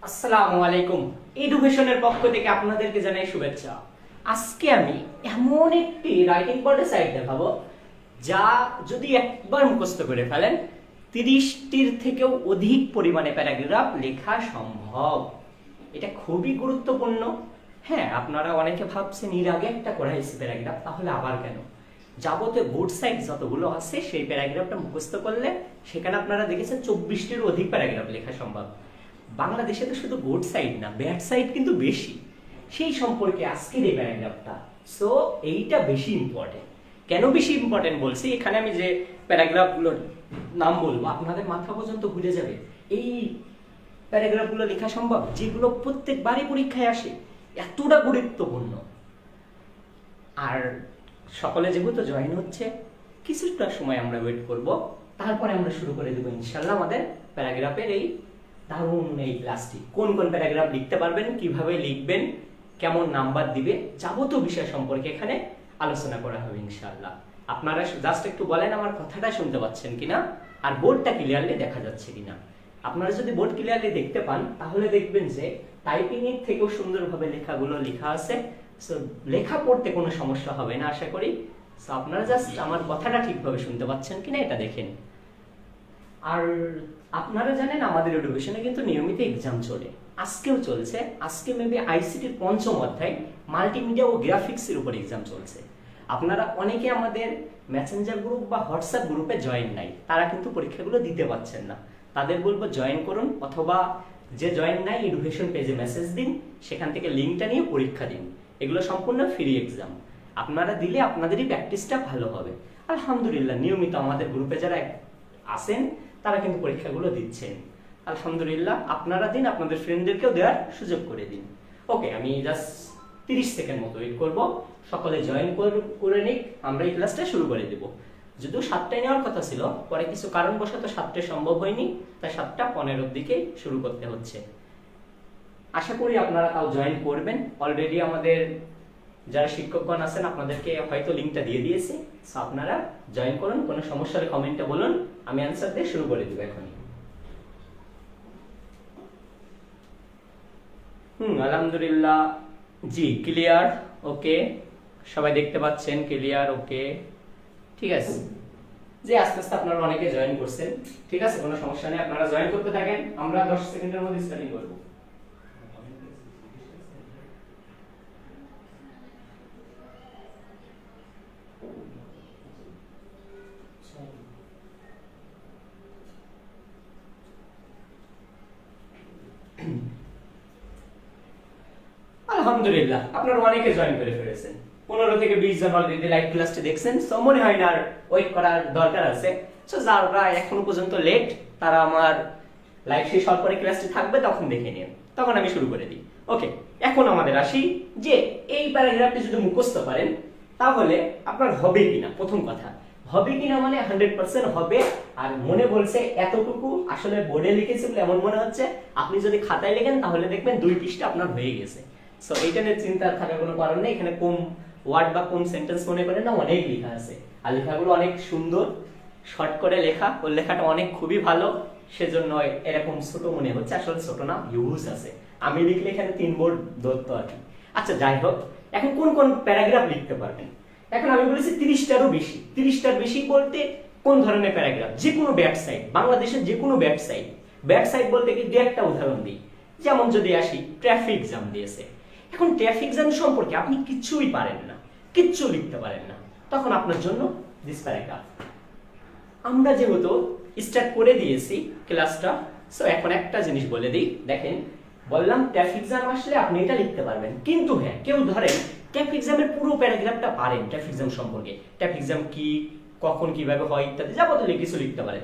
আসসালামু আলাইকুম। এডুকেশনের পক্ষ থেকে আপনাদেরকে জানাই শুভেচ্ছা। আজকে আমি এমন একটি রাইটিং বোর্ডের সাইট দেখাবো যা যদি একবার মুখস্থ করে ফেলেন 30টির থেকেও অধিক পরিমাণে প্যারাগ্রাফ লেখা সম্ভব। এটা খুবই গুরুত্বপূর্ণ। হ্যাঁ, আপনারা অনেকে ভাবছেন এর আগে একটা করা হয়েছে প্যারাগ্রাফ, তাহলে আবার কেন? যাবতীয় বোর্ড সাইট যতগুলো আছে সেই প্যারাগ্রাফটা মুখস্থ করলে সেখানে আপনারা দেখেছেন 24টির অধিক প্যারাগ্রাফ লেখা সম্ভব। বাংলাদেশে তো শুধু গুড সাইড না, ব্যাড সাইড কিন্তু বেশি। সেই সম্পর্কে আজকের এই প্যারাগ্রাফটা, সো এইটা বেশি ইম্পর্টেন্ট। কেন বেশি ইম্পর্টেন্ট বলছি, এখানে আমি যে প্যারাগ্রাফগুলোর নাম বলবো আপনাদের মাথা পর্যন্ত ঘুরে যাবে। এই প্যারাগ্রাফগুলো লেখা সম্ভব যেগুলো প্রত্যেকবারই পরীক্ষায় আসে, এতটা গুরুত্বপূর্ণ। আর সকলে যেহেতু জয়েন হচ্ছে, কিছুটা সময় আমরা ওয়েট করব, তারপরে আমরা শুরু করে দেবো ইনশাল্লাহ আমাদের প্যারাগ্রাফের এই দারুণ এই ক্লাসটি। কোন কোন প্যারাগ্রাফ লিখতে পারবেন, কিভাবে লিখবেন, কেমন নাম্বার দিবে, যাবতীয় বিষয় সম্পর্কে এখানে আলোচনা করা হবে ইনশাআল্লাহ। আপনারা জাস্ট একটু বলেন আমার কথাটা শুনতে পাচ্ছেন কিনা, আর বোর্ডটা ক্লিয়ারলি দেখা যাচ্ছে কিনা। আপনারা যদি বোর্ড ক্লিয়ারলি দেখতে পান তাহলে দেখবেন যে টাইপিং এর থেকেও সুন্দরভাবে লেখাগুলো লেখা আছে। সো লেখা পড়তে কোনো সমস্যা হবে না আশা করি। সো আপনারা জাস্ট আমার কথাটা ঠিকভাবে শুনতে পাচ্ছেন কিনা এটা দেখেন। আর আপনারা জানেন আমাদের এডুকেশনে কিন্তু নিয়মিত এক্সাম চলে, আজকেও চলছে। আজকে মেবি আইসিটির পঞ্চম অধ্যায় মাল্টিমিডিয়া ও গ্রাফিক্সের উপর এক্সাম চলছে। আপনারা অনেকে আমাদের মেসেঞ্জার গ্রুপ বা হোয়াটসঅ্যাপ গ্রুপে জয়েন নাই, তারা কিন্তু পরীক্ষাগুলো দিতে পারছেন না। তাদের বলবো জয়েন করুন, অথবা যে জয়েন নাই এডুকেশন পেজে মেসেজ দিন, সেখান থেকে লিঙ্কটা নিয়ে পরীক্ষা দিন। এগুলো সম্পূর্ণ ফ্রি এক্সাম। আপনারা দিলে আপনাদেরই প্র্যাকটিসটা ভালো হবে। আলহামদুলিল্লাহ নিয়মিত আমাদের গ্রুপে যারা আসেন তারা কিন্তু পরীক্ষাগুলো দিচ্ছেন। আলহামদুলিল্লাহ আপনারা দিন, আপনাদের ফ্রেন্ডদেরকেও দেওয়ার সুযোগ করে দিন। ওকে, আমি জাস্ট 30 সেকেন্ড মতো ওয়েট করব, সকলে জয়েন করে নিক, আমরা এই ক্লাসটা শুরু করে দেব। যদিও 7টায় নেওয়ার কথা ছিল, পরে কিছু কারণবশত 7টায় সম্ভব হয়নি, তাই 7:15 দিকে শুরু করতে হচ্ছে। আশা করি আপনারা তাও জয়েন করবেন। অলরেডি আমাদের যারা শিক্ষকগণ আছেন আপনাদেরকে হয়তো লিঙ্কটা দিয়ে দিয়েছি, সো আপনারা জয়েন করুন। কোনো সমস্যা হলে কমেন্টে বলুন, আমি অ্যানসার দিয়ে শুরু করে দেব এখনই। আলহামদুলিল্লাহ, জি ক্লিয়ার। ওকে, সবাই দেখতে পাচ্ছেন ক্লিয়ার। ওকে, ঠিক আছে। যে আস্তে আস্তে আপনারা অনেকে জয়েন করছেন, ঠিক আছে, কোনো সমস্যা নেই, আপনারা জয়েন করতে থাকেন। আমরা 10 সেকেন্ডের মধ্যে স্টার্টিং করব। আলহামদুলিল্লাহ আপনারা অনেকে জয়েন করে ফেলেছেন। 15 থেকে 20 জন অলরেডি লাইভ ক্লাসটি দেখছেন। সো মনে হয় না আর ওয়েট করার দরকার আছে। সো যারা এখনো পর্যন্ত লেট, তারা আমার লাইভ শেষ হওয়ার পরে ক্লাসটি থাকবে, তখন দেখে নিন, তখন আমি শুরু করে দিই। ওকে, এখন আমাদের আসি যে এই প্যারাগ্রাফটি যদি মুখস্থ পারেন তাহলে আপনার হবে কিনা। প্রথম কথা, হবে কিনা মানে 100% হবে। আর মনে বলছে এতটুকু, আসলে বোর্ডে লিখেছি বলে এমন মনে হচ্ছে, আপনি যদি খাতায় লেখেন তাহলে দেখবেন 2 পৃষ্ঠা আপনার হয়ে গেছে। সো এইটা নিয়ে চিন্তা থাকার কোনো কারণ নেই। এখানে কম ওয়ার্ড বা কম সেন্টেন্স মনে করেন না, অনেক লেখা আছে। আর লেখাগুলো অনেক সুন্দর, শর্ট করে লেখা, ওর লেখাটা অনেক খুবই ভালো, সেজন্য এরকম ছোট মনে হচ্ছে। আসলে ছোট না, ইউজ আছে। আমি লিখলে এখানে 3 বোর্ড ধরতো আর কি। আচ্ছা যাই হোক, এখন কোন কোন প্যারাগ্রাফ লিখতে পারবেন। এখন আমি বলেছি 30টারও বেশি। 30টার বেশি বলতে কোন ধরনের প্যারাগ্রাফ? যে কোনো ব্যাড সাইড, বাংলাদেশের যে কোনো ব্যাড সাইড। ব্যাড সাইড বলতে কি, দু একটা উদাহরণ দিই। যেমন যদি আসি, ট্রাফিক জ্যাম দিয়েছে। এখন ট্রাফিক জ্যাম সম্পর্কে আপনি কিছুই পারেন না, কিচ্ছু লিখতে পারেন না, তখন আপনার জন্য দিস প্যারাগ্রাফ। আমরা যেহেতু স্টার্ট করে দিয়েছি ক্লাসটা, সো এখন একটা জিনিস বলে দিই। দেখেন, বললাম ট্রাফিক জ্যাম আসলে আপনি এটা লিখতে পারবেন, কিন্তু হ্যাঁ, কেউ ধরেন ট্রাফিক জ্যামের পুরো প্যারাগ্রাফটা পারেন, ট্রাফিক জ্যাম সম্পর্কে, ট্রাফিক জ্যাম কি, কখন, কিভাবে হয় ইত্যাদি যাবতীয় কিছু লিখতে পারেন,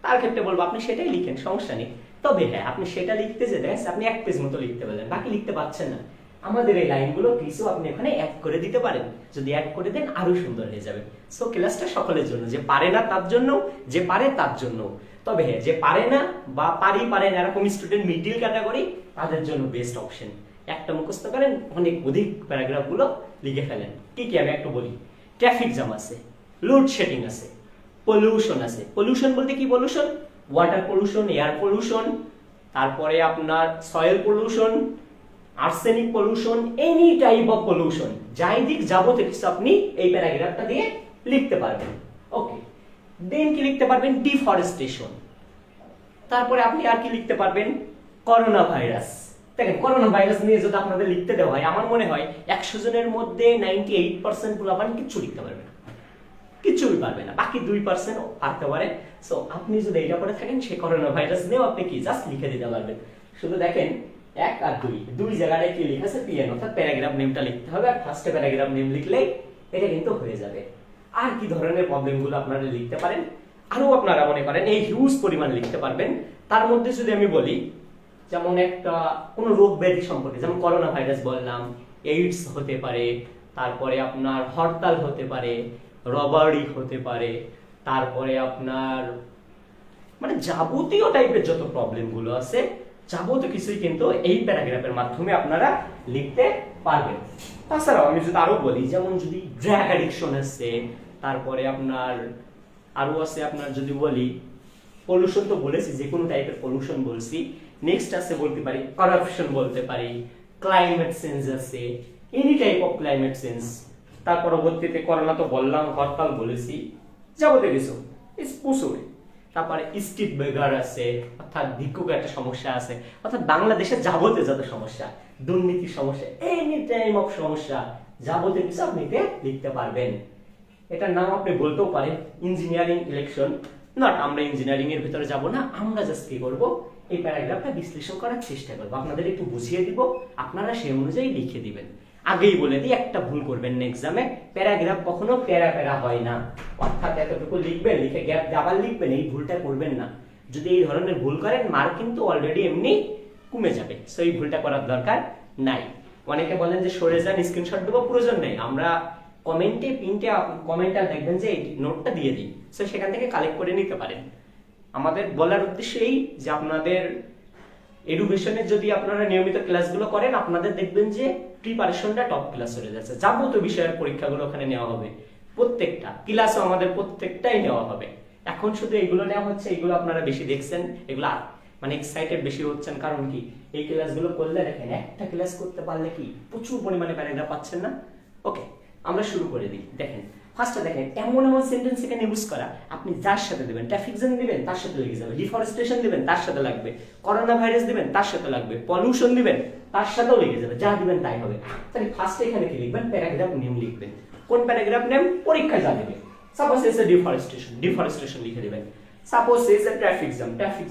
তার ক্ষেত্রে বলবো আপনি সেটাই লিখেন, সমস্যা নেই। তবে হ্যাঁ, আপনি সেটা লিখতে যেতে আপনি 1 পেজ মতো লিখতে পারলেন, বাকি লিখতে পারছেন না। আমাদের এই লাইনগুলো কিছু আপনি এখানে অ্যাড করে দিতে পারেন। যদি অ্যাড করে দেন আরো সুন্দর হয়ে যাবে। সো ক্লাসটা সকলের জন্য, যে পারে না তার জন্য, যে পারে তার জন্য। তবে হ্যাঁ, যে পারে না বা পারে না এরকম স্টুডেন্ট, মিডল ক্যাটাগরি, তাদের জন্য বেস্ট অপশন। একটা মুখস্থ করেন, অনেক অধিক প্যারাগ্রাফগুলো লিখে ফেলেন। কি কি আমি একটু বলি। ট্রাফিক জ্যাম আছে, লোডশেডিং আছে, পলিউশন আছে। পলিউশন বলতে কি pollution? Water pollution, air pollution, তারপরে আপনার soil pollution, arsenic pollution, any type of pollution, যাই দিক যাবতীয় কিছু আপনি এই প্যারাগ্রাফটা দিয়ে লিখতে পারবেন। ওকে, দেন কি লিখতে পারবেন? ডিফরেস্টেশন। তারপরে আপনি আর কি লিখতে পারবেন? Corona virus. দেখেন, করোনা ভাইরাস নিয়ে যদি আপনাদের লিখতে দেওয়া হয়, আমার মনে হয় 100 জনের মধ্যে 98% পোলাপান কিচ্ছু লিখতে পারবে না, কিচ্ছুই পারবে না, বাকি 2% পারতে পারে। সো আপনি যদি এইটা পড়ে থাকেন, সেই করোনা ভাইরাস নিয়েও আপনি কি জাস্ট লিখে দিতে পারবেন। শুধু দেখেন 1 আর 2 দুই জায়গায় কি লিখেছে? পিএন, অর্থাৎ প্যারাগ্রাফ নেমটা লিখতে হবে, আর ফার্স্টে প্যারাগ্রাফ নেম লিখলেই এটা কিন্তু হয়ে যাবে। আর কি ধরনের প্রবলেমগুলো আপনারা লিখতে পারেন? আরো আপনারা মনে করেন এই হিউজ পরিমাণ লিখতে পারবেন। তার মধ্যে যদি আমি বলি, যেমন একটা কোনো রোগ ব্যাধি সম্পর্কে, যেমন করোনা ভাইরাস বললাম, এইডস হতে পারে, তারপরে আপনার হরতাল হতে পারে, রবারি হতে পারে, তারপরে আপনার মানে যাবতীয় টাইপের যত প্রবলেমগুলো আছে, যাবতীয় কিছুই কিন্তু এই প্যারাগ্রাফের মাধ্যমে আপনারা লিখতে পারবেন। তাছাড়াও আমি যদি আরো বলি, যেমন যদি ড্রাগ অ্যাডিকশন আছে, তারপরে আপনার আরো আছে, আপনার যদি বলি পলিউশন তো বলেছি, যে কোনো টাইপের পলিউশন বলছি। নেক্সট আছে বলতে পারি কারাপশন, বলতে পারি ক্লাইমেট চেঞ্জ আছে, any type of climate change. তার পরবর্তীতে করোনা তো বললাম, হরতাল বলেছি, যাবতীয় কিছু প্রচুর। তারপরে স্ট্রিট বেগার আছে, অর্থাৎ ভিক্ষুক একটা সমস্যা আছে, অর্থাৎ বাংলাদেশের যাবতীয় যত সমস্যা, দুর্নীতির সমস্যা, এনি টাইপ অফ সমস্যা, যাবতীয় কিছু আপনি লিখতে পারবেন। এটার নাম আপনি বলতেও পারেন ইঞ্জিনিয়ারিং ইলেকশন। নট, আমরা ইঞ্জিনিয়ারিং এর ভিতরে যাব না, আমরা জাস্ট কি করব, এই প্যারাগ্রাফটা বিশ্লেষণ করার চেষ্টা করব, আপনাদের একটু বুঝিয়ে দিব, আপনারা সেই অনুযায়ী লিখে দিবেন। আগেই বলে দিই, একটা ভুল করবেন না এক্সামে, প্যারাগ্রাফ কখনো প্যারা প্যারা হয় না, অর্থাৎ এতটুকু লিখবেন, লিখে গ্যাপ আবার লিখবেন, এই ভুলটা করবেন না। যদি এই ধরনের ভুল করেন, মার্ক কিন্তু অলরেডি এমনি কমে যাবে, সো এই ভুলটা করার দরকার নাই। অনেকে বলেন যে সরে যান, স্ক্রিনশট দেবো, প্রয়োজন নেই, আমরা কমেন্টে কমেন্টে দেখবেন যে এই নোটটা দিয়ে দিই, সো সেখান থেকে কালেক্ট করে নিতে পারেন। আমাদের বলার উদ্দেশ্য এই যে আপনাদের এডুকেশনের যদি আপনারা নিয়মিত ক্লাসগুলো করেন, আপনাদের দেখবেন যে প্রিপারেশনটা টপ ক্লাস হয়ে যাচ্ছে, যাবতীয় বিষয়ের পরীক্ষাগুলো ওখানে নেওয়া হবে, প্রত্যেকটা ক্লাসও আমাদের প্রত্যেকটাই নেওয়া হবে। এখন শুধু এগুলো নেওয়া হচ্ছে, এগুলো আপনারা বেশি দেখছেন, এগুলো মানে এক্সাইটেড বেশি হচ্ছেন, কারণ কি এই ক্লাসগুলো করলে দেখেন একটা ক্লাস করতে পারলে কি প্রচুর পরিমাণে প্যারাগ্রাফ পাচ্ছেন না। ওকে, আমরা শুরু করে দিই। দেখেন, ফার্স্টে দেখেন এমন এমন সেন্টেন্স এখানে ইউজ করা, আপনি যার সাথে দেবেন, ট্রাফিক জ্যাম দিবেন তার সাথে লেগে যাবে, ডিফরেস্টেশন দিবেন তার সাথে লাগবে, করোনা ভাইরাস দিবেন তার সাথে লাগবে, পলিউশন দিবেন তার সাথেও লেগে যাবে, যা দিবেন তাই হবে। তাহলে ফার্স্টে এখানে কি লিখবেন? প্যারাগ্রাফ নেম লিখবেন। কোন প্যারাগ্রাফ নেম? পরীক্ষায় যা দিবে। সাপোজ এসে ডিফরেস্টেশন লিখে দিবেন। সাপোজ এসে ট্রাফিক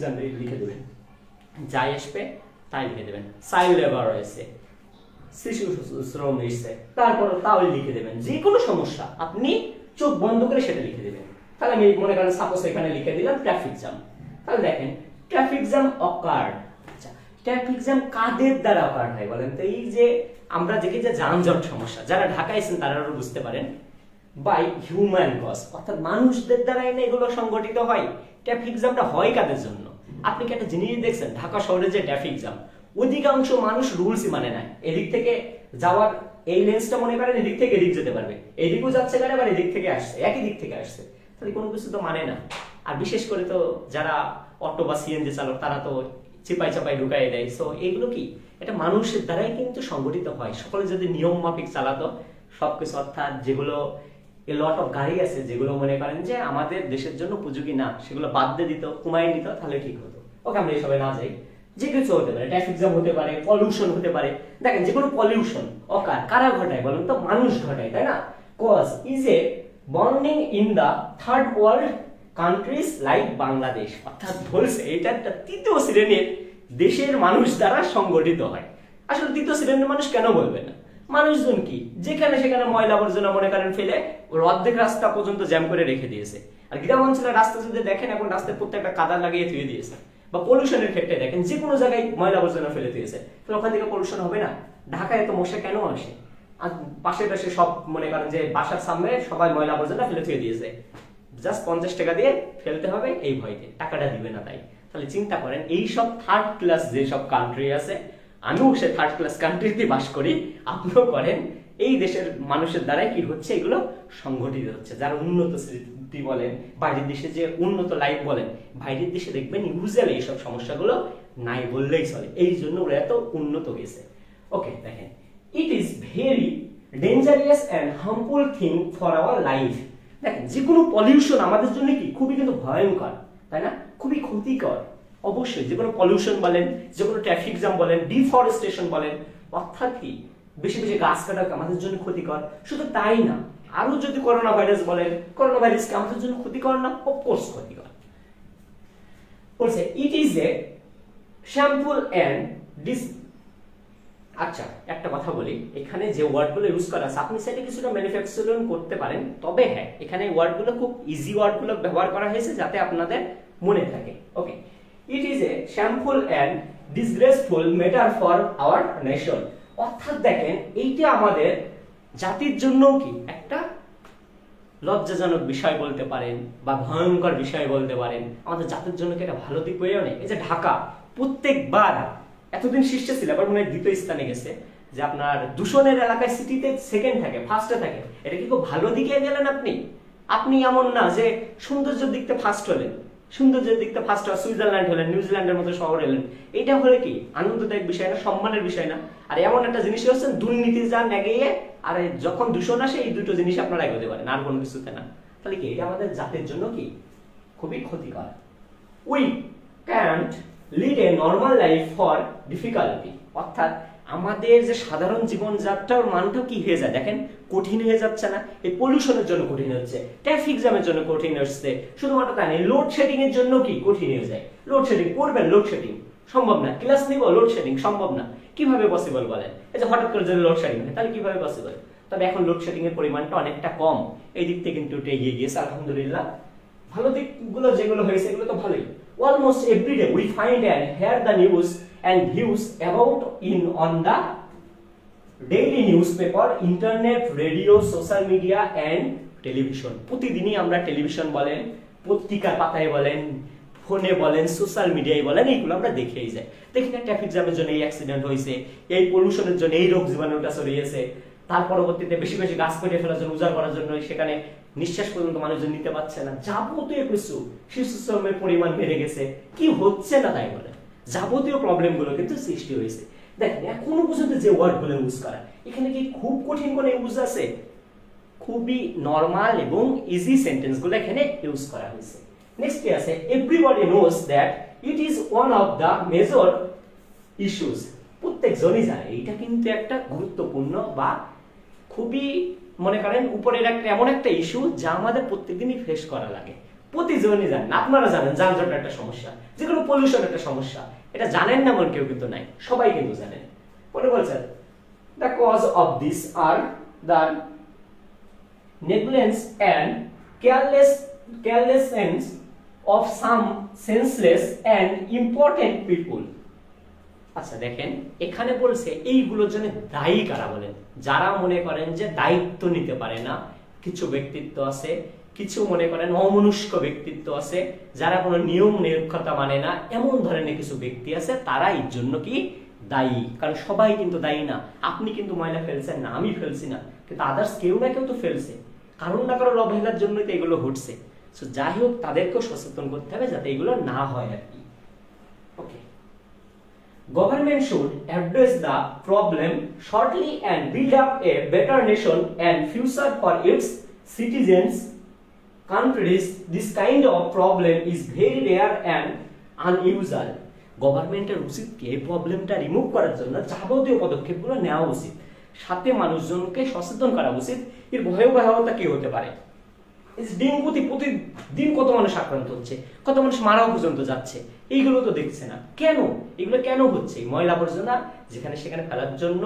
জ্যাম লিখে দিবেন, যাই আসবে তাই লিখে দেবেন। চাইল্ড লেবার রয়েছে, শিশু শ্রম এসছে, তারপর তাও লিখে দেবেন। যে কোনো সমস্যা আপনি চোখ বন্ধ করে সেটা লিখে দেবেন। তাহলে আমি মনে করেন সাপোজ এখানে লিখে দিলাম ট্রাফিক জ্যাম। তাহলে দেখেন ট্রাফিক জ্যাম অকার্ড। আচ্ছা, ট্রাফিক জ্যাম কাদের দ্বারা অকার্ড হয় বলেন তো? এই যে আমরা দেখি যে যানজট সমস্যা, যারা ঢাকায় আছেন তারা আরো বুঝতে পারেন, বাই হিউম্যান কজ, অর্থাৎ মানুষদের দ্বারাই না এগুলো সংগঠিত হয়। ট্রাফিক জ্যামটা হয় কাদের জন্য? আপনি কি একটা জিনিস দেখছেন, ঢাকা শহরে যে ট্রাফিক জ্যাম, অধিকাংশ মানুষ রুলসই মানে না। এদিক থেকে যাওয়ার এই লেন্সটা মনে করেন এদিক থেকে এদিক যেতে পারবে, এদিকেও যাচ্ছে গাড়ি, আবার এদিক থেকে আসছে, একই দিক থেকে আসছে, তাহলে কোনো কিছু তো মানে না। আর বিশেষ করে তো যারা অটো বা সিএনজি চালক, তারা তো চিপাই চাপাই ঢুকাই দেয়। সো এগুলো কি এটা মানুষের দ্বারাই কিন্তু সংগঠিত হয়। সকলে যদি নিয়ম মাফিক চালাতো সবকিছু, অর্থাৎ যেগুলো লট অফ গাড়ি আছে যেগুলো মনে করেন যে আমাদের দেশের জন্য উপযোগী না, সেগুলো বাদ দিয়ে দিত, কমাই নিত, তাহলে ঠিক হতো। ওকে, আমরা এসবে না যাই। যে কিছু হতে পারে, ট্রাফিক জ্যাম হতে পারে, পলিউশন হতে পারে। দেখেন, যে কোনো পলিউশন কারা ঘটায় বলেন তো? মানুষ ঘটায়, তাই না? Cause is a burning in the third world countries like Bangladesh, অর্থাৎ বলছে এটা একটা তৃতীয় শ্রেণীর দেশের মানুষ দ্বারা সংগঠিত হয়। আসলে তৃতীয় শ্রেণীর মানুষ কেন বলবে না? মানুষজন কি যেখানে সেখানে ময়লা আবর্জনা মনে করেন ফেলে অর্ধেক রাস্তা পর্যন্ত জ্যাম করে রেখে দিয়েছে। আর গ্রাম অঞ্চলের রাস্তা যদি দেখেন, এখন রাস্তায় প্রত্যেকটা কাদা লাগিয়ে ধুয়ে দিয়েছে। বা পলিউশনের ক্ষেত্রে দেখেন, যে কোনো জায়গায় ময়লা আবর্জনা ফেলে দিয়েছে, তো ওখান থেকে পলিউশন হবে না? ঢাকায় এত মশা কেন আসে? আর পাশে পাশে সব মনে করেন যে বাসার সামনে সবাই ময়লা আবর্জনা ফেলে ধুয়ে দিয়েছে, জাস্ট 50 টাকা দিয়ে ফেলতে হবে এই ভয়তে, টাকাটা দিবে না তাই। তাহলে চিন্তা করেন, এই সব থার্ড ক্লাস যে সব কান্ট্রি আছে, আমিও সে থার্ড ক্লাস কান্ট্রিতে বাস করি, আপনিও করেন, এই দেশের মানুষের দ্বারাই কি হচ্ছে? এগুলো সংগঠিত হচ্ছে, যারা উন্নত প্রযুক্তি বলেন, বাইরের দেশে যে উন্নত লাইফ বলেন, বাইরের দেশে দেখবেন ইউজুয়ালি এইসব সমস্যাগুলো নাই বললেই চলে, এই জন্য ওরা এত উন্নত হয়েছে। ওকে, দেখেন, it is very dangerous and harmful thing for our life. দেখেন, যে কোনো পলিউশন আমাদের জন্য কি খুবই কিন্তু ভয়ঙ্কর, তাই না? খুবই ক্ষতিকর। অবশ্যই যে কোনো পলিউশন বলেন, যে কোনো ট্রাফিক জ্যাম বলেন, ডিফরেস্টেশন বলেন, অর্থাৎ কি বেশি বেশি গাছ কাটা আমাদের জন্য ক্ষতিকর। শুধু তাই না, আরো যদি করোনা ভাইরাস বলেন, করোনা ভাইরাস কি আমাদের জন্য ক্ষতিকর না? অফকোর্স ক্ষতিকর। বলছে it is a shameful and ডিস। আচ্ছা, একটা কথা বলি, এখানে যে ওয়ার্ডগুলো ইউজ করা আছে আপনি সেটা কিছুটা ম্যানুফ্যাকচারিং করতে পারেন, তবে হ্যাঁ এখানে ওয়ার্ডগুলো খুব ইজি ওয়ার্ডগুলো ব্যবহার করা হয়েছে যাতে আপনাদের মনে থাকে। Okay, it is a shameful and disgraceful matter for our nation. অর্থাৎ দেখেন, এইটা আমাদের জাতির জন্য কি একটা লজ্জাজনক বিষয় বলতে পারেন বা ভয়ঙ্কর বিষয় বলতে পারেন। আমাদের জাতির জন্য কি এটা ভালো দিক বইও নেই। এই যে ঢাকা প্রত্যেকবার এতদিন শীর্ষে ছিল, আবার মনে হয় দ্বিতীয় স্থানে গেছে, যে আপনার দূষণের এলাকায় সিটিতে সেকেন্ড থাকে, ফার্স্টে থাকে, এটা কি খুব ভালো দিকে গেলেন আপনি? আপনি এমন না যে সৌন্দর্যের দিকতে ফার্স্ট হলেন, সৌন্দর্যের দিকতে ফার্স্ট হওয়া সুইজারল্যান্ড হলেন, নিউজিল্যান্ডের মতো শহর এলেন, এটা হলে কি আনন্দদায়ক বিষয় না, সম্মানের বিষয় না? আর এমন একটা জিনিস হচ্ছে দুর্নীতি যা নেগিয়ে, আর যখন দূষণ আসে এই দুটো জিনিস আপনারা এগোতে পারেন, আর কোনো কিছুতে না। তাহলে কি এটা আমাদের জাতির জন্য কি খুবই ক্ষতিকর। We can't lead a normal life for difficulty. অর্থাৎ আমাদের যে সাধারণ জীবনযাত্রার মানটাও কি হয়ে যায় দেখেন, কঠিন হয়ে যাচ্ছে না? এই পলিউশনের জন্য কঠিন হচ্ছে, ট্রাফিক জ্যামের জন্য কঠিন হচ্ছে, শুধুমাত্র তাই নেই, লোডশেডিং এর জন্য কি কঠিন হয়ে যায়। লোডশেডিং করবেন, লোডশেডিং সম্ভব না, ক্লাস নিব, লোডশেডিং সম্ভব না, কিভাবে পসিবল বলেন? এই যে হঠাৎ করে যদি লোডশেডিং হয় তাহলে কিভাবে পসিবল? তবে এখন লোডশেডিং এর পরিমাণটা অনেকটা কম, এই দিক থেকে কিন্তু এগিয়ে গিয়েছে আলহামদুলিল্লাহ। ভালো দিকগুলো যেগুলো হয়েছে এগুলো তো ভালোই। Almost every day we find and hear the news and views about on the daily newspaper, internet, radio, social media and television. প্রতিদিনই আমরা টেলিভিশন বলেন, পত্রিকার পাতায় বলেন, ফোনে বলেন, সোশ্যাল মিডিয়ায় বলেন, এইগুলো আমরা দেখেই যাই। দেখি না ট্রাফিক জ্যামের জন্য এই অ্যাক্সিডেন্ট হয়েছে, এই পলিউশনের জন্য এই রোগ জীবাণুটা ছড়িয়েছে, তার পরবর্তীতে বেশি বেশি গাছ কেটে ফেলার জন্য, উজাড় করার জন্য সেখানে নিঃশ্বাস পর্যন্ত মানুষজন নিতে পারছে না, যাবতীয় কিছু শিশু শ্রমের পরিমাণ বেড়ে গেছে, কি হচ্ছে না তাই বলে, যাবতীয় প্রবলেম গুলো কিন্তু সৃষ্টি হয়েছে। দেখেন এখনো পর্যন্ত যে ওয়ার্ড গুলো ইউজ করা, এখানে কি খুব কঠিন কোনো ইউজ আছে? খুবই নরমাল এবং ইজি সেন্টেন্স গুলো এখানে ইউজ করা হয়েছে। নেক্সট কি আছে, everybody knows that it is one of the major issues. প্রত্যেকজনই জানে এইটা কিন্তু একটা গুরুত্বপূর্ণ বা খুবই মনে করেন উপরের একটা এমন একটা ইস্যু যা আমাদের প্রত্যেকদিনই ফেস করা লাগে। প্রতিজনই জানেন, আপনারা জানেন যানজট একটা সমস্যা, যে কোনো পলিউশন একটা সমস্যা, এটা জানেন না এমন কেউ কিন্তু নাই, সবাই কিন্তু জানেন। মনে বলছেন the cause of this are the negligence and carelessness of some senseless and important people. আচ্ছা দেখেন, এখানে বলছে এইগুলোর জন্য দায়ী কারা বলেন? যারা মনে করেন যে দায়িত্ব নিতে পারে না, কিছু ব্যক্তিত্ব আছে, কিছু মনে করেন অমনুষ্ক ব্যক্তিত্ব আছে, যারা কোনো নিয়ম নিরক্ষতা মানে না, এমন ধরনের কিছু ব্যক্তি আছে, তারা এর জন্য কি দায়ী। কারণ সবাই কিন্তু দায়ী না, আপনি কিন্তু ময়লা ফেলছেন না, আমি ফেলছি না, কিন্তু আদার্স কেউ না কেউ তো ফেলছে, কারণ না কারোর অবহেলার জন্যই তো এগুলো ঘটছে। সো যাই হোক, তাদেরকেও সচেতন করতে হবে যাতে এগুলো না হয় আর কি। ওকে, government should address the problem shortly and build up a better nation and future for its citizens. Countries, this kind of problem is very rare and unusual. গভর্নমেন্টের উচিত কি এই প্রবলেমটা রিমুভ করার জন্য যাবতীয় পদক্ষেপগুলো নেওয়া উচিত, সাথে মানুষজনকে সচেতন করা উচিত এর ভয়াবহতা কি হতে পারে। ডেঙ্গুতে প্রতিদিন কত মানুষ আক্রান্ত হচ্ছে, কত মানুষ মারাও পর্যন্ত যাচ্ছে, এইগুলো তো দেখছে না। কেন এগুলো কেন হচ্ছে? ময়লা আবর্জনা যেখানে সেখানে ফেলার জন্য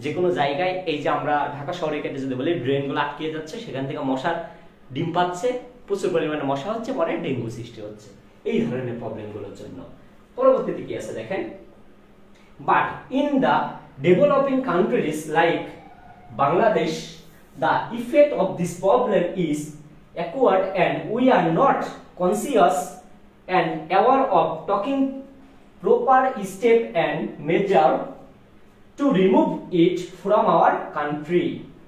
যে কোনো জায়গায়, এই যে আমরা ঢাকা শহরে কেটে যদি বলি ড্রেনগুলো আটকে যাচ্ছে, সেখান থেকে মশার ডিম পাচ্ছে, প্রচুর পরিমাণে মশা হচ্ছে, পরে ডেঙ্গু সৃষ্টি হচ্ছে, এই ধরনের প্রবলেমগুলোর জন্য। পরবর্তীতে কি আছে দেখেন, but in the developing countries like Bangladesh the effect of this problem is acquired and we are not conscious and aware of taking proper step and measure to remove it from our country.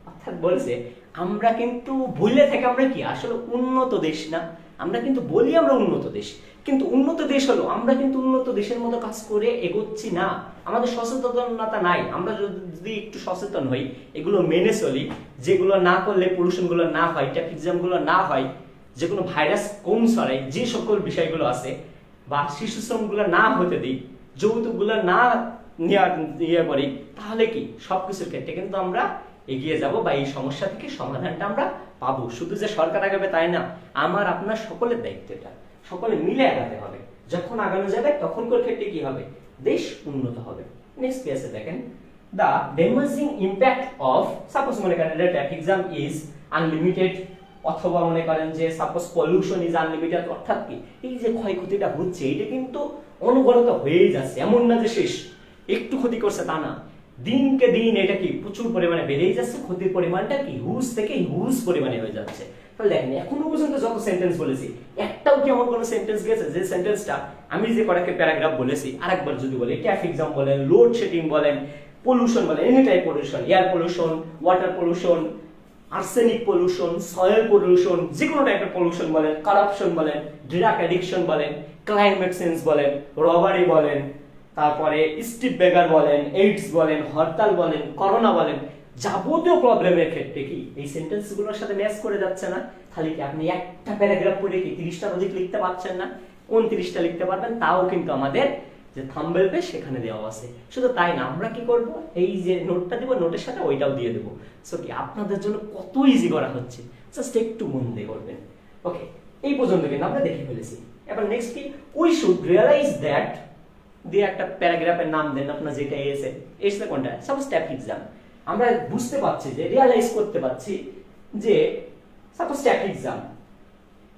অর্থাৎ বলছে আমরা কিন্তু ভুলে থেকে আমরা কি আসলে উন্নত দেশ না, আমরা কিন্তু বলি আমরা উন্নত দেশ, কিন্তু উন্নত দেশ হলো আমরা কিন্তু উন্নত দেশের মতো কাজ করে এগোচ্ছি না, আমাদের সচেতনতা নাই। আমরা যদি একটু সচেতন হই, এগুলো মেনে চলি, যেগুলো না করলে পলিউশন গুলো না হয়, ট্রাফিক জ্যাম গুলো না হয়, যে কোনো ভাইরাস কম ছড়ায়, যে সকল বিষয়গুলো আছে, বা শিশু শ্রম গুলো না হতে দিই, যৌতুক গুলো না ইয়ে করি, তাহলে কি সবকিছুর ক্ষেত্রে কিন্তু আমরা এগিয়ে যাব বা এই সমস্যা থেকে সমাধানটা আমরা পাবো। শুধু যে সরকার আগাবে তাই না, আমার আপনার সকলের দায়িত্ব এটা, সকলে মিলে আগাতে হবে। যখন আগানো যাবে তখন কোন ক্ষেত্রে কি হবে, দেশ উন্নত হবে। নেক্সট পেজে দেখেন, the damaging impact of, suppose মনে করেন ট্রাফিক জ্যাম ইজ আনলিমিটেড, অথবা মনে করেন যে সাপোজ পলিউশন ইজ আনলিমিটেড, অর্থাৎ কি এই যে ক্ষয়ক্ষতিটা হচ্ছে এটা কিন্তু অনবরত হয়েই যাচ্ছে, এমন না যে শেষ, একটু ক্ষতি করছে তা না, দিনকে দিন এটা কি প্রচুর পরিমাণে বেড়েই যাচ্ছে, ক্ষতির পরিমাণটা কি হিউজ থেকে হিউজ পরিমাণে হয়ে যাচ্ছে। তাহলে দেখেন এখনো পর্যন্ত যত সেন্টেন্স বলেছি একটাও কি এমন কোনো সেন্টেন্স গেছে যে সেন্টেন্সটা আমি যে কয়েকটা প্যারাগ্রাফ বলেছি আরেকবার যদি বলি, ট্রাফিক জ্যাম বলেন, লোড শেডিং বলেন, পলিউশন বলেন, any type pollution, air pollution, water pollution, arsenic pollution, soil pollution, যে কোনো টাইপের পলিউশন বলেন, কারাপশন বলেন, ড্রাগ অ্যাডিকশন বলেন, ক্লাইমেট চেঞ্জ বলেন, রবারি বলেন, তারপরে স্ট্রিট বেগার বলেন, এইডস বলেন, হরতাল বলেন, করোনা বলেন, যাবতীয় প্রবলেমের ক্ষেত্রে কি এই সেন্টেন্সগুলোর সাথে ম্যাচ করে যাচ্ছে না? তাহলে কি আপনি একটা প্যারাগ্রাফ পড়ে কি 30টার অধিক লিখতে পারছেন না? কোন 30টা লিখতে পারবেন তাও কিন্তু আমাদের যে থাম্বনেল পেজ সেখানে দেওয়া আছে। শুধু তাই না, আমরা কি করব, এই যে নোটটা দিব নোটের সাথে ওইটাও দিয়ে দেব। সো কি আপনাদের জন্য কত ইজি করা হচ্ছে, জাস্ট একটু মন দিয়ে করবেন। ওকে, এই পর্যন্ত কিন্তু আমরা দেখে ফেলেছি। এবার নেক্সট কি, উই শুড রিয়ালাইজ দ্যাট, দিয়ে একটা প্যারাগ্রাফের নাম দেন আপনার, যেটা এসে কোনটা, সাপোজ ট্রাফিক জ্যাম, আমরা বুঝতে পারছি যে রিয়ালাইজ করতে পারছি যে suppose traffic jam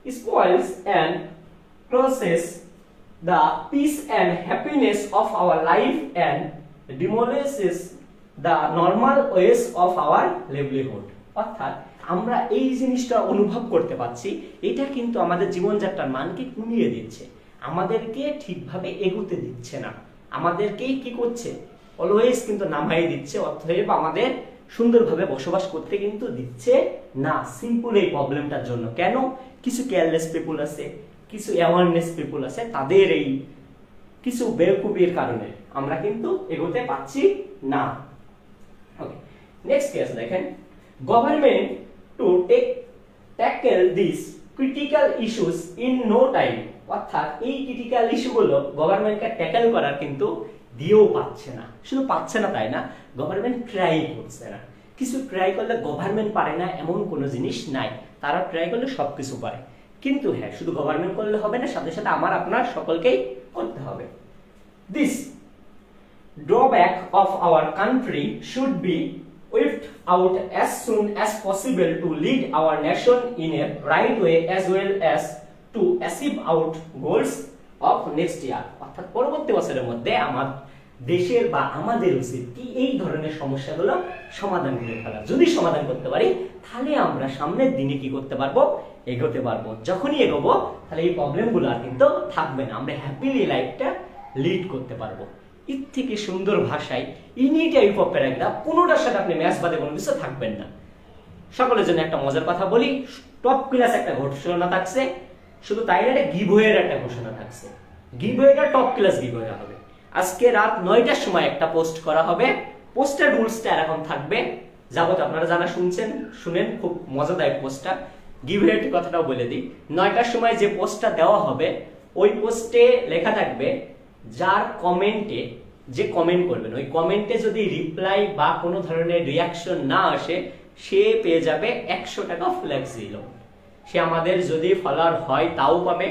spoils and crosses the peace and happiness of our life and demolishes the normal ways of our livelihood। অর্থাৎ আমরা এই জিনিসটা অনুভব করতে পারছি, এটা কিন্তু আমাদের জীবনযাত্রার মানকে কমিয়ে দিচ্ছে, আমাদেরকে ঠিকভাবে এগোতে দিচ্ছে না, আমাদেরকে কি করছে, অলওয়েজ কিন্তু নামাই দিচ্ছে, অতএব আমাদের সুন্দরভাবে বসবাস করতে কিন্তু দিচ্ছে না। সিম্পল এই প্রবলেমটার জন্য, কেন, কিছু কেয়ারলেস পিপল আছে, কিছু অ্যাওয়ারনেস পিপল আছে, তাদের এই কিছু বেকুবির কারণে আমরা কিন্তু এগোতে পাচ্ছি না। ওকে, নেক্সট কেস দেখেন, government to tackle this critical issues in no time. অর্থাৎ এই ক্রিটিক্যাল ইস্যুগুলো গভর্নমেন্টকে ট্যাকেল করার কিন্তু দিয়েও পাচ্ছে না, শুধু পাচ্ছে না তাই না, গভর্নমেন্ট ট্রাই করছে না। কিছু ট্রাই করলে গভর্নমেন্ট পারে না এমন কোনো জিনিস নাই, তারা ট্রাই করলে সবকিছু পারে। কিন্তু হ্যাঁ, শুধু গভর্নমেন্ট করলে হবে না, সাথে সাথে আমার আপনার সকলকেই করতে হবে। This drawback of our country should be wiped out as soon as possible to lead our nation in a right way as well as to achieve out goals of next year। অর্থাৎ পরবর্তী বছরের মধ্যে আমার দেশের বা আমাদের উচিত কি এই ধরনের সমস্যাগুলো সমাধান করে ফেলা। যদি সমাধান করতে পারি তাহলে আমরা সামনের দিনে কি করতে পারবো, এগোতে পারবো। যখনই এগোবো তাহলে এই প্রবলেমগুলো আর কিন্তু থাকবে না, আমরা হ্যাপিলি লাইফটা লিড করতে পারবো। এর থেকে সুন্দর ভাষায় এনি টাইপ অফ প্যারাগ্রাফ, কোনোটার সাথে আপনি ম্যাচ বাদে কোনো কিছু থাকবেন না। সকলের জন্য একটা মজার কথা বলি, টপ ক্লাস একটা ঘোষণা থাকছে, শুধু তাই না, একটা গিভওয়ের একটা ঘোষণা থাকছে। গিভওয়েটা টপ ক্লাস গিভওয়ে হবে। আজকে রাত 9টার সময় একটা পোস্ট করা হবে, পোস্টের রুলসটা এরকম থাকবে, যাবত আপনারা যারা শুনেন, খুব মজাদায়ক পোস্টটা। গিভওয়ের কথাটাও বলে দিই, 9টার সময় যে পোস্টটা দেওয়া হবে ওই পোস্টে লেখা থাকবে, যার কমেন্টে, যে কমেন্ট করবেন ওই কমেন্টে যদি রিপ্লাই বা কোনো ধরনের রিয়াকশন না আসে, সে পেয়ে যাবে 100 টাকা ফ্লেক্সি লোন। সে আমাদের যদি ফলোয়ার হয় তাও পাবে,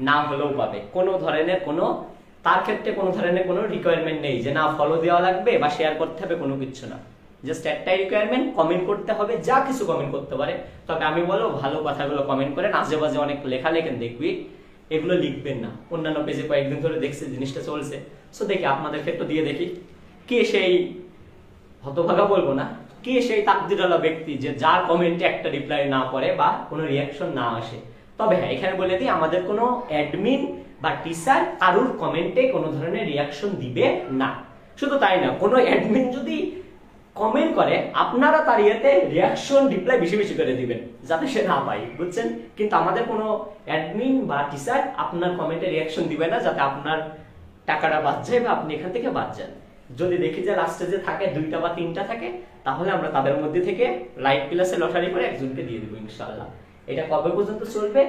না হলেও পাবে। কোনো ধরনের কোনো, তার ক্ষেত্রে কোনো ধরনের কোনো রিকোয়ারমেন্ট নেই যে না ফলো দেওয়া লাগবে বা শেয়ার করতে হবে, কোনো কিছু না। জাস্ট একটাই রিকোয়ারমেন্ট, কমেন্ট করতে হবে, যা কিছু কমেন্ট করতে পারে। তবে আমি বলবো ভালো কথাগুলো কমেন্ট করেন, আজেবাজে অনেক লেখা লেখেন দেখবি, এগুলো লিখবেন না। অন্যান্য পেজে কয়েকদিন ধরে দেখছি জিনিসটা চলছে, সো দেখি আপনাদের ক্ষেত্রে দিয়ে দেখি কে সেই হতভাগা বলবো না, কে সেই তাকদীরওয়ালা ব্যক্তি যে যার কমেন্টে একটা রিপ্লাই না পড়ে বা কোনো রিয়াকশন না আসে। তবে হ্যাঁ, এখানে বলে দিই, আমাদের কোনো অ্যাডমিন বা টিচার কারুর কমেন্টে কোনো ধরনের রিয়াকশন দিবে না। শুধু তাই না, কোনো অ্যাডমিন যদি কমেন্ট করে আপনারা তার ইয়েতে রিয়াকশন রিপ্লাই বেশি বেশি করে দিবেন যাতে সে না পায়, বুঝছেন? কিন্তু আমাদের কোনো অ্যাডমিন বা টিচার আপনার কমেন্টে রিয়াকশন দিবে না যাতে আপনার টাকাটা বাদ যায় বা আপনি এখান থেকে বাদ যান। যদি দেখি যে লাস্টে যে থাকে 2টা বা 3টা থাকে, তাহলে আমরা তাদের মধ্যে থেকে লাইভ ক্লাসে লটারি করে একজনকে দিয়ে দেবো ইনশাল্লাহ। এটা কবে পর্যন্ত চলবে?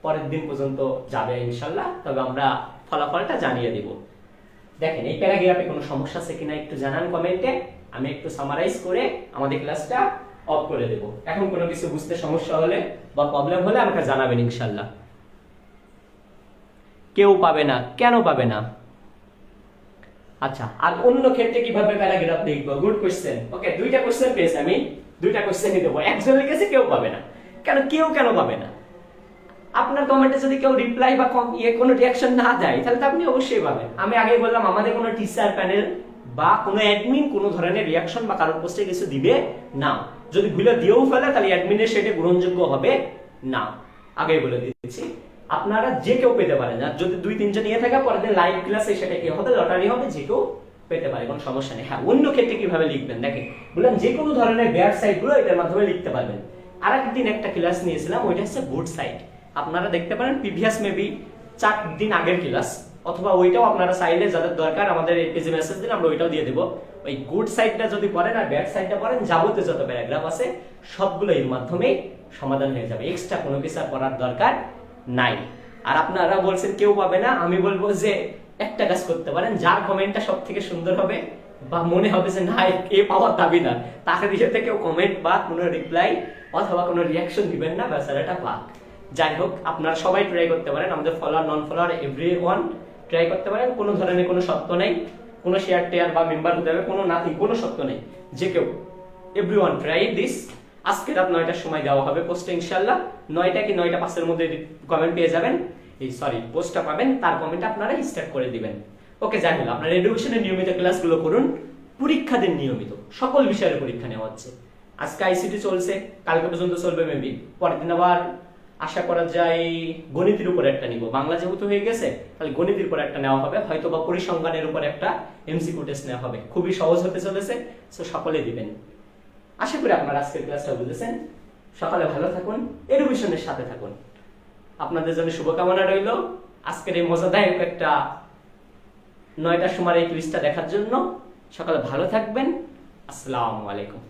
পরের দিন পর্যন্ত যাবে ইনশাল্লাহ, তবে আমরা ফলাফলটা জানিয়ে দিব। দেখেন এই প্যারাগ্রাফে কোনো সমস্যা আছে কিনা একটু জানান কমেন্টে, আমি একটু সামারাইজ করে আমাদের ক্লাসটা অফ করে দেব। এখন কোনো কিছু বুঝতে সমস্যা হলে বা প্রবলেম হলে আমাকে জানাবেন ইনশাল্লাহ। কেউ পাবে না, কেন পাবে না? আচ্ছা, আর অন্য ক্ষেত্রে কিভাবে প্যারাগ্রাফ লিখবো? Good question. ওকে, 2টা কোশ্চেন পেয়েছি আমি, 2টা কোশ্চেনই দেবো। একজন লিখেছে কেউ পাবে না, কেন পাবে না? আপনার কমেন্টে যদি কেউ রিপ্লাই বা কোনো রিয়াকশন না দেয় তাহলে তো আপনি অবশ্যই পাবেন। আমি আগে বললাম আমাদের কোনো টিচার প্যানেল বা কোনো অ্যাডমিন কোনো ধরনের রিয়াকশন বা কারোর পোস্টে কিছু দিবে না। যদি ভুলে দিয়েও ফেলে তাহলে অ্যাডমিনের সেটা গ্রহণযোগ্য হবে না, আগেই বলে দিচ্ছি। আপনারা যে কেউ পেতে পারেন, আর যদি 2-3 জন নিয়ে থাকে পরের দিন লাইভ ক্লাসে সেটা কি হবে, লটারি হবে, যে কেউ পেতে পারে, কোনো সমস্যা নেই। হ্যাঁ, অন্য ক্ষেত্রে কিভাবে লিখবেন দেখেন, বললাম যে কোনো ধরনের ব্যাড সাইড গুলো এটার মাধ্যমে লিখতে পারবেন। আর একদিন একটা ক্লাস নিয়েছিলাম, ওইটা হচ্ছে গুড সাইড। আপনারা দেখতে পারেন প্রিভিয়াস মেবি 4 দিন আগের ক্লাস, অথবা ওইটাও আপনারা চাইলে যাদের দরকার আমাদের এই পেজে মেসেজ দিন, আমরা ওইটাও দিয়ে দেবো। ওই গুড সাইডটা যদি পড়েন আর ব্যাড সাইডটা পড়েন, যাবতীয় যত প্যারাগ্রাফ আছে সবগুলো এর মাধ্যমেই সমাধান হয়ে যাবে, এক্সট্রা কোনো কিছু করার দরকার নাই। আর আপনারা বলছেন কেউ পাবে না, আমি বলবো যে একটা কাজ করতে পারেন, যার কমেন্টটা সব থেকে সুন্দর হবে বা মনে হবে যে না এ পাওয়ার দাবিদার, তাকে দিয়ে কেউ কমেন্ট বা কোনো রিপ্লাই অথবা কোনো রিয়াকশন দিবেন না, বেচারাটা পাক। যাই হোক, আপনারা সবাই ট্রাই করতে পারেন, আমাদের ফলোয়ার নন ফলোয়ার এভরিওয়ান ট্রাই করতে পারেন। কোনো ধরনের কোনো শর্ত নেই, কোনো শেয়ার টেয়ার বা মেম্বার হতে হবে কোনো নাথিং, কোনো শর্ত নেই, যে কেউ এভরিওয়ান ট্রাই দিস। আজকে রাত 9টার সময় দেওয়া হবে পোস্টে ইনশাআল্লাহ। 9টা কি 9টা 5-এর মধ্যে কমেন্ট পেয়ে যাবেন, পোস্টটা পাবেন, তার কমেন্ট আপনারা স্টার্ট করে দিবেন। ওকে, যাই হোক, আপনারা এডুকেশনের নিয়মিত ক্লাসগুলো করুন, পরীক্ষা দিন নিয়মিত, সকল বিষয়ের পরীক্ষা নেওয়া হচ্ছে। আজকে আইসিটি চলছে, কালকে পর্যন্ত চলবে মেবি, পরের দিন আবার আশা করা যায় গণিতের উপর একটা নিব। বাংলা যেহেতু হয়ে গেছে তাহলে গণিতের উপর একটা নেওয়া হবে, হয়তো বা পরিসংখ্যানের উপর একটা এমসিকিউ টেস্ট নেওয়া হবে। খুবই সহজ হতে চলেছে, সো সকলে দিবেন। আশা করি আপনারা আজকের ক্লাসটা বুঝেছেন। সকালে ভালো থাকুন, এডুকেশনের সাথে থাকুন। আপনাদের জন্য শুভকামনা রইল আজকের এই মজাদায়ক একটা 9টার সময় এই ক্লাসটা দেখার জন্য। সকালে ভালো থাকবেন। আসসালামু আলাইকুম।